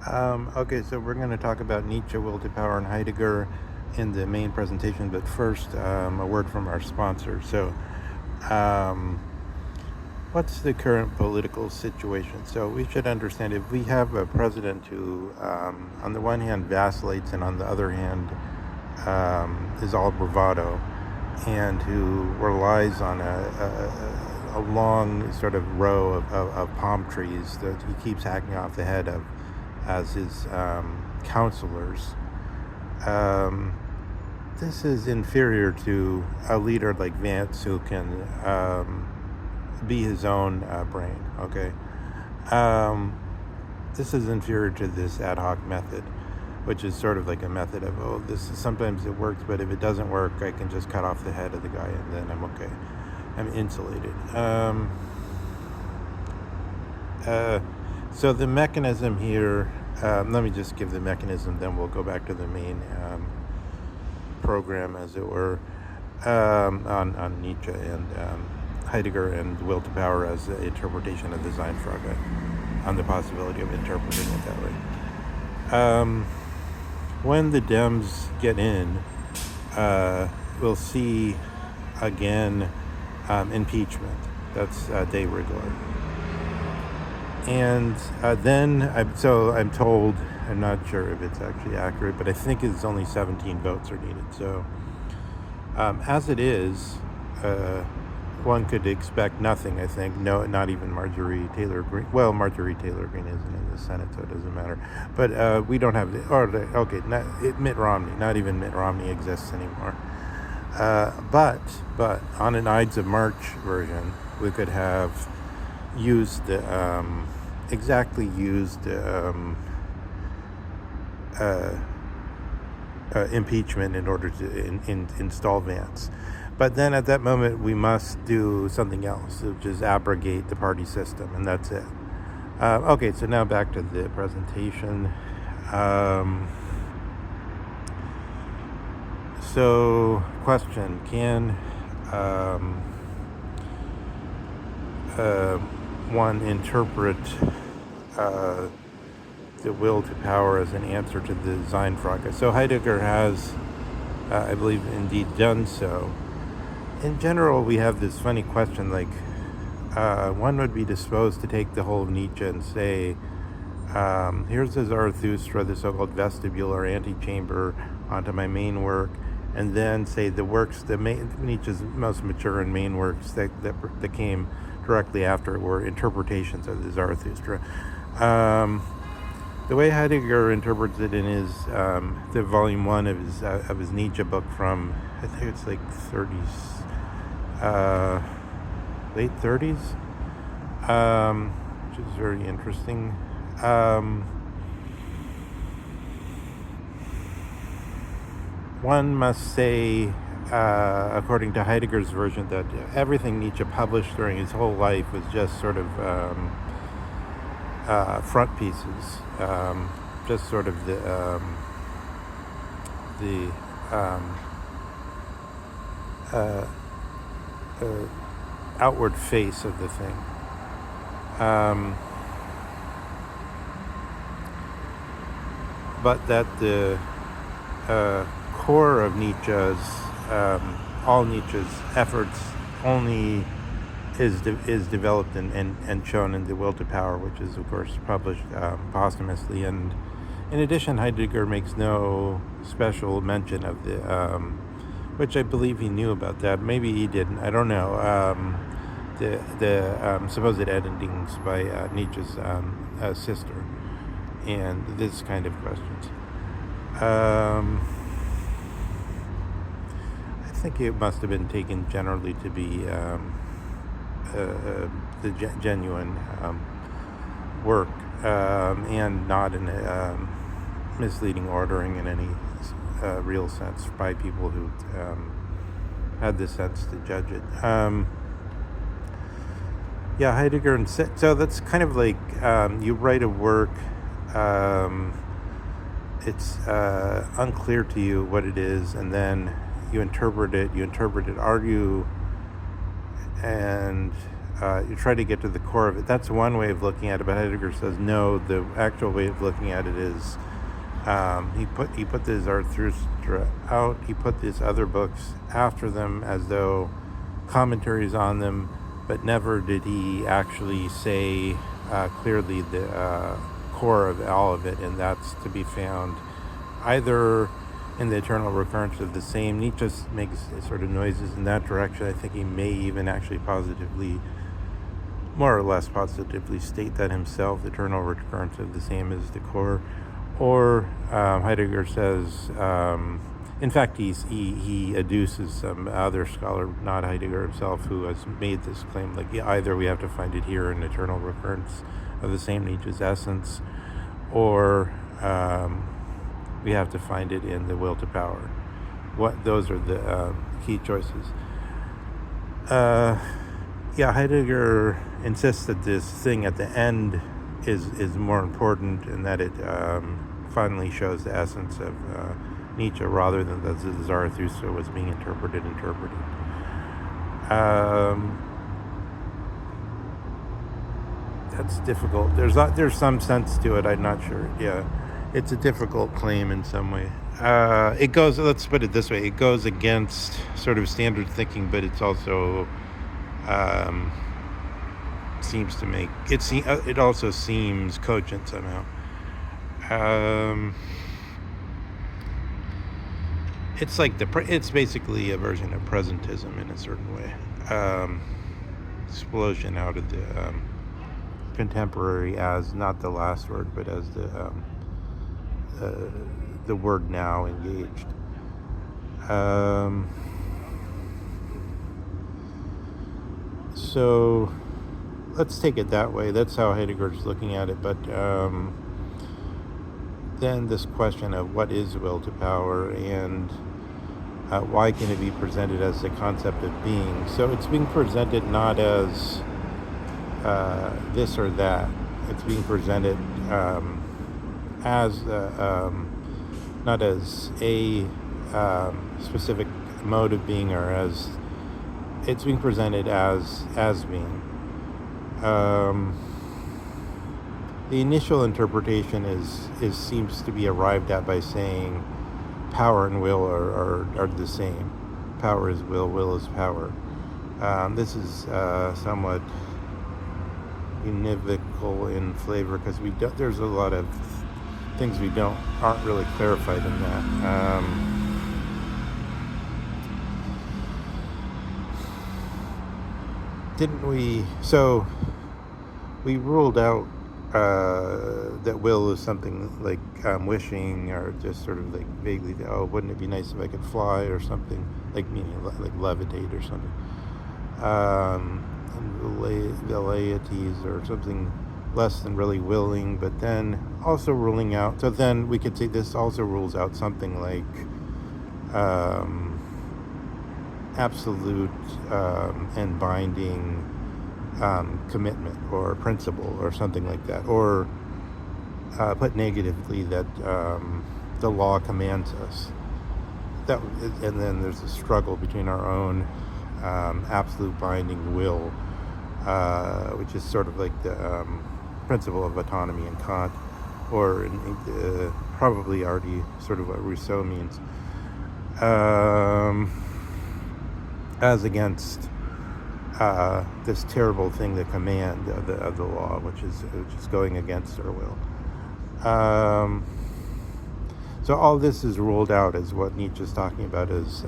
Okay, so we're going to talk about Nietzsche, will to power, and Heidegger in the main presentation, but first, a word from our sponsor. So, um, what's the current political situation? So, we should understand if we have a president who, on the one hand, vacillates, and on the other hand, is all bravado, and who relies on a long sort of row of palm trees that he keeps hacking off the head of as his counselors. Um, this is inferior to a leader like Vance who can be his own brain, okay? Um, this is inferior to this ad hoc method, which is sort of like a method of, oh, this is, sometimes it works, but if it doesn't work, I can just cut off the head of the guy and then I'm okay. I'm insulated. So the mechanism here, let me just give the mechanism, then we'll go back to the main program, as it were, on Nietzsche and Heidegger and will to power as an interpretation of the Seinfrage, on the possibility of interpreting it that way. When the Dems get in, we'll see again impeachment. That's de rigueur. And then, I'm told, I'm not sure if it's actually accurate, but I think it's only 17 votes are needed. So, as it is, one could expect nothing, I think. No, not even Marjorie Taylor Greene. Well, Marjorie Taylor Greene isn't in the Senate, so it doesn't matter. But we don't have Mitt Romney. Not even Mitt Romney exists anymore. But on an Ides of March version, we could have used impeachment in order to install Vance. But then at that moment, we must do something else, which is abrogate the party system, and that's it. Okay, so now back to the presentation. So, question, can one interpret the will to power as an answer to the Seinfrage? So Heidegger has, I believe, indeed done so. In general, we have this funny question, like, one would be disposed to take the whole of Nietzsche and say, here's the Zarathustra, the so-called vestibule or antechamber, onto my main work, and then say Nietzsche's most mature and main works that came directly after it were interpretations of the Zarathustra. The way Heidegger interprets it in his the volume 1 of his Nietzsche book from, I think it's like 30s, late 30s, which is very interesting. One must say, according to Heidegger's version, that everything Nietzsche published during his whole life was just sort of front pieces, just sort of the outward face of the thing. But that the core of Nietzsche's, all Nietzsche's efforts only is developed and shown in The Will to Power, which is, of course, published posthumously. And in addition, Heidegger makes no special mention of the, which I believe he knew about that. Maybe he didn't. I don't know. The supposed editings by Nietzsche's sister, and this kind of questions. I think it must have been taken generally to be the genuine work, and not in a misleading ordering in any real sense by people who had the sense to judge it. Yeah, Heidegger, and so that's kind of like you write a work, it's unclear to you what it is, and then you interpret it, argue, and you try to get to the core of it. That's one way of looking at it, but Heidegger says no. The actual way of looking at it is he put the Zarathustra out. He put these other books after them as though commentaries on them, but never did he actually say clearly the core of all of it, and that's to be found either in the eternal recurrence of the same. Nietzsche makes sort of noises in that direction. I think he may even actually positively, more or less positively, state that himself. The eternal recurrence of the same is the core. Or Heidegger says, in fact, he adduces some other scholar, not Heidegger himself, who has made this claim, like either we have to find it here in eternal recurrence of the same, Nietzsche's essence, or we have to find it in the will to power. Those are the key choices. Heidegger insists that this thing at the end is more important, and that it finally shows the essence of Nietzsche rather than that Zarathustra was being interpreted. That's difficult. There's some sense to it. I'm not sure. Yeah, it's a difficult claim in some way. It goes. Let's put it this way. It goes against sort of standard thinking, but it's also seems to make it. It also seems cogent somehow. It's like it's basically a version of presentism in a certain way. Explosion out of the contemporary as not the last word, but as the word now engaged. So let's take it that way. That's how Heidegger's looking at it. But then this question of what is will to power, and why can it be presented as the concept of being? So it's being presented not as this or that. It's being presented as not as a specific mode of being, or as it's being presented as being. The initial interpretation seems to be arrived at by saying power and will are the same. Power is will, will is power. This is somewhat univocal in flavor, because there's a lot of things aren't really clarified in that. Didn't we? So we ruled out that will is something like wishing, or just sort of like vaguely, wouldn't it be nice if I could fly, or something like, meaning like levitate or something. Velleities, or something less than really willing, but then also ruling out. So then we could say this also rules out something like absolute and binding commitment or principle, or something like that, or put negatively, that the law commands us. And then there's a struggle between our own absolute binding will, which is sort of like the principle of autonomy in Kant, or probably already sort of what Rousseau means, as against this terrible thing, the command of the law, which is going against our will. So all this is ruled out as what Nietzsche's talking about as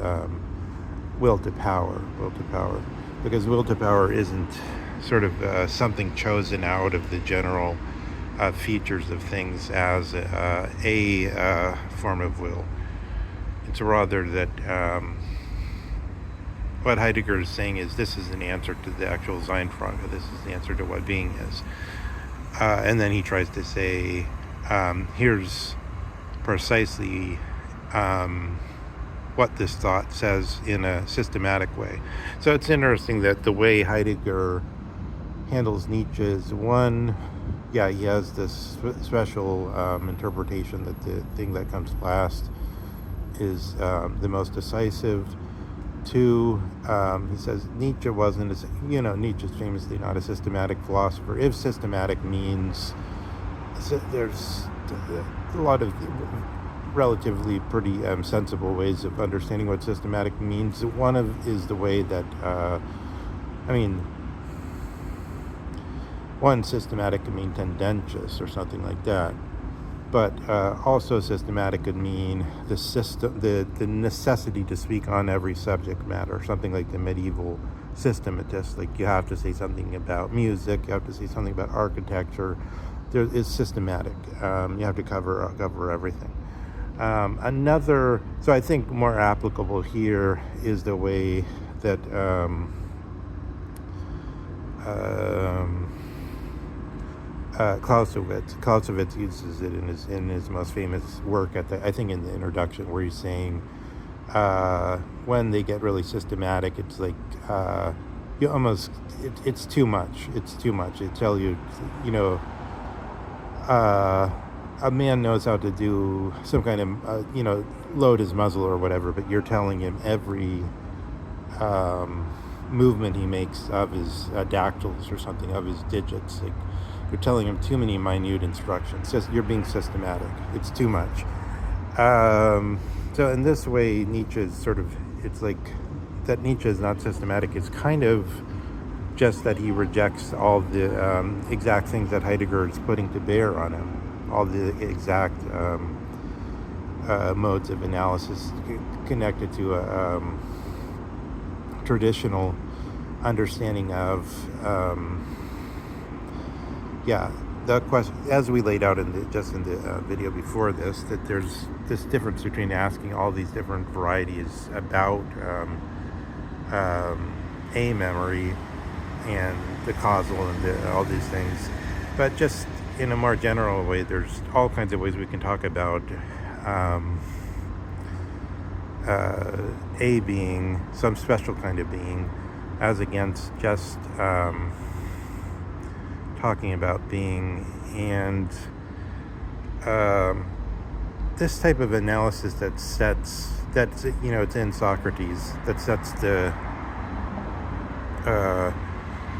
will to power, because will to power isn't sort of something chosen out of the general features of things as a form of will. It's rather that what Heidegger is saying is this is an answer to the actual Seinfrage. This is the answer to what being is. And then he tries to say, here's precisely what this thought says in a systematic way. So it's interesting that the way Heidegger handles Nietzsche is one, he has this special interpretation that the thing that comes last is the most decisive. Two, he says Nietzsche wasn't, Nietzsche's famously not a systematic philosopher. If systematic means, there's a lot of relatively pretty sensible ways of understanding what systematic means. One of is the way that, one, systematic could mean tendentious or something like that. But also systematic could mean the system, the necessity to speak on every subject matter, something like the medieval systematists. Like you have to say something about music, you have to say something about architecture. There is systematic. You have to cover everything. So I think more applicable here is the way that Clausewitz uses it in his most famous work I think in the introduction, where he's saying when they get really systematic, it's like it's too much. It's too much. They tell you, a man knows how to do some kind of load his muzzle or whatever, but you're telling him every movement he makes of his dactyls or something, of his digits. Like, you're telling him too many minute instructions. You're being systematic. It's too much. So in this way, it's like that Nietzsche is not systematic. It's kind of just that he rejects all the exact things that Heidegger is putting to bear on him, all the exact modes of analysis connected to a traditional understanding of the question, as we laid out in the video before this, that there's this difference between asking all these different varieties about a memory and the causal and all these things, but just in a more general way, there's all kinds of ways we can talk about a being, some special kind of being, as against just talking about being. And this type of analysis it's in Socrates, that sets the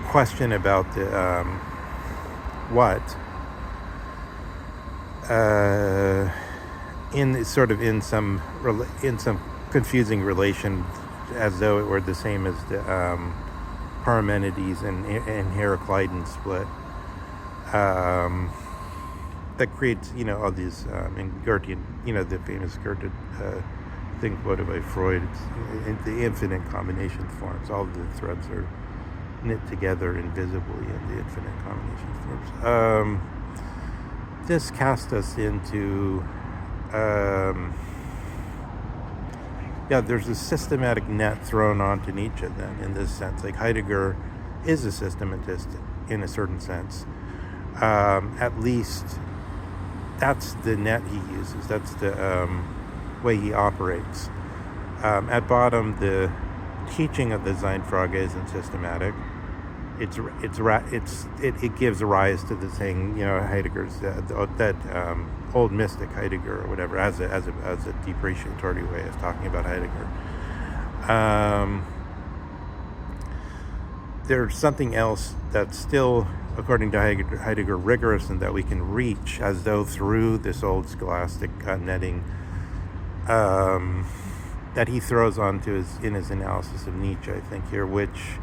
question about the what in some confusing relation, as though it were the same as the Parmenides and Heraclitan split. That creates, all these, in Goethe, the famous Goethe thing quoted by Freud, it's the infinite combination forms. All the threads are knit together invisibly in the infinite combination forms. This cast us into, there's a systematic net thrown onto Nietzsche then, in this sense. Like Heidegger is a systematist in a certain sense. At least that's the net he uses. That's the way he operates. At bottom, the teaching of the Seinfrage isn't systematic. It gives rise to the thing, Heidegger's that old mystic Heidegger or whatever, as a depreciatory way of talking about Heidegger. There's something else that's still, according to Heidegger, rigorous, and that we can reach as though through this old scholastic netting that he throws onto in his analysis of Nietzsche, I think here, which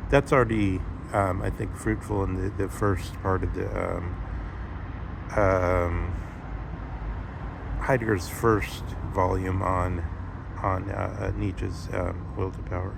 that's already, I think, fruitful in the first part of the Heidegger's first volume on Nietzsche's Will to Power.